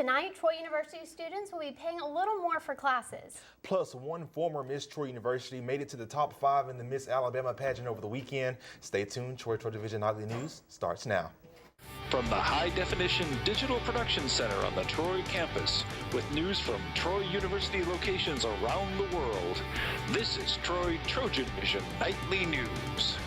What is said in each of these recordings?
Tonight, Troy University students will be paying a little more for classes. Plus, one former Miss Troy University made it to the top 5 in the Miss Alabama pageant over the weekend. Stay tuned. TrojanVision Nightly News starts now. From the high-definition digital production center on the Troy campus, with news from Troy University locations around the world, this is TrojanVision Nightly News.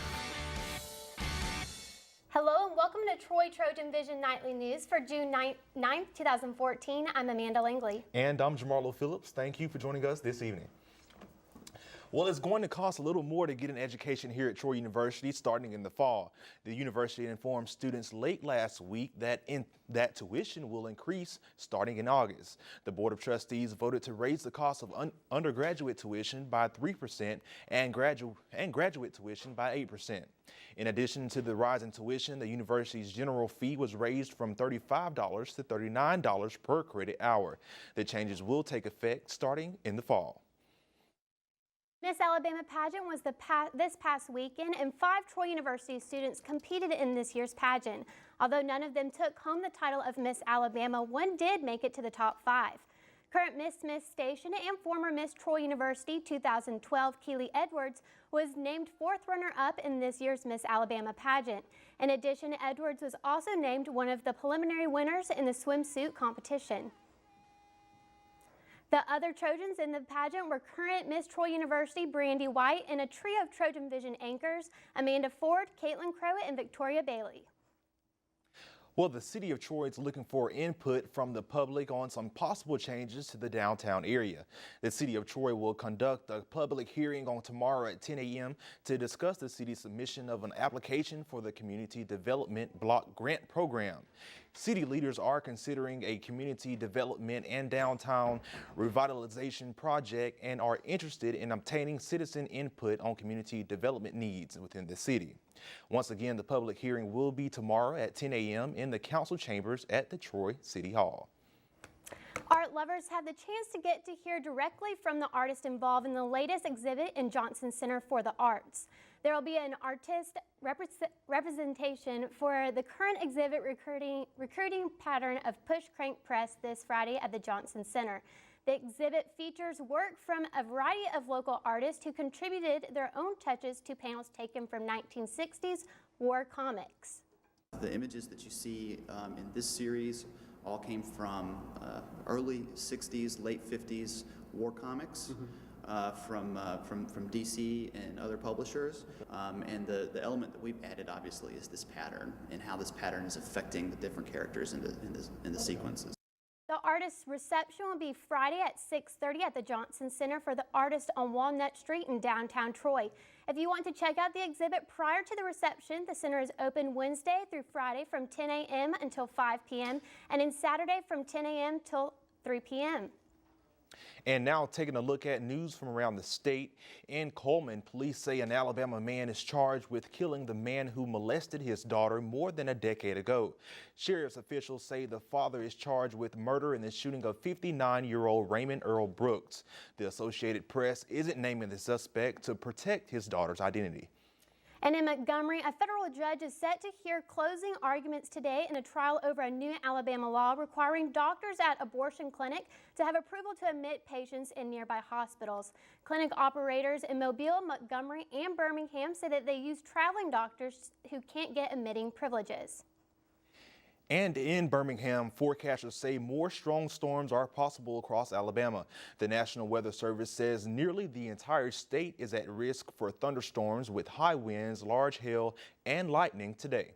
Hello and welcome to TrojanVision Nightly News for June 9th, 2014. I'm Amanda Langley. And I'm Jamarlo Phillips. Thank you for joining us this evening. Well, it's going to cost a little more to get an education here at Troy University starting in the fall. The university informed students late last week that tuition will increase starting in August. The Board of Trustees voted to raise the cost of undergraduate tuition by 3% and graduate tuition by 8%. In addition to the rise in tuition, the university's general fee was raised from $35 to $39 per credit hour. The changes will take effect starting in the fall. Miss Alabama pageant was this past weekend, and 5 Troy University students competed in this year's pageant. Although none of them took home the title of Miss Alabama, one did make it to the top 5. Current Miss Station and former Miss Troy University 2012 Keely Edwards was named 4th runner-up in this year's Miss Alabama pageant. In addition, Edwards was also named one of the preliminary winners in the swimsuit competition. The other Trojans in the pageant were current Miss Troy University Brandy White and a trio of TrojanVision anchors, Amanda Ford, Caitlin Crowett, and Victoria Bailey. Well, the city of Troy is looking for input from the public on some possible changes to the downtown area. The city of Troy will conduct a public hearing on tomorrow at 10 a.m. to discuss the city's submission of an application for the Community Development Block Grant Program. City leaders are considering a community development and downtown revitalization project and are interested in obtaining citizen input on community development needs within the city. Once again, the public hearing will be tomorrow at 10 a.m. in the council chambers at the Troy City Hall. Art lovers had the chance to get to hear directly from the artist involved in the latest exhibit in Johnson Center for the Arts. There will be an artist representation for the current exhibit recruiting pattern of push crank press this Friday at the Johnson Center. The exhibit features work from a variety of local artists who contributed their own touches to panels taken from 1960s war comics. The images that you see in this series all came from early 60s, late 50s war comics. From DC and other publishers, and the element that we've added obviously is this pattern and how this pattern is affecting the different characters in the sequences. The artist's reception will be Friday at 6:30 at the Johnson Center for the Artist on Walnut Street in downtown Troy. If you want to check out the exhibit prior to the reception, the center is open Wednesday through Friday from 10 a.m. until 5 p.m. and on Saturday from 10 a.m. till 3 p.m. And now taking a look at news from around the state. In Coleman, police say an Alabama man is charged with killing the man who molested his daughter more than a decade ago. Sheriff's officials say the father is charged with murder in the shooting of 59-year-old Raymond Earl Brooks. The Associated Press isn't naming the suspect to protect his daughter's identity. And in Montgomery, a federal judge is set to hear closing arguments today in a trial over a new Alabama law requiring doctors at abortion clinic to have approval to admit patients in nearby hospitals. Clinic operators in Mobile, Montgomery, and Birmingham say that they use traveling doctors who can't get admitting privileges. And in Birmingham, forecasters say more strong storms are possible across Alabama. The National Weather Service says nearly the entire state is at risk for thunderstorms with high winds, large hail, and lightning today.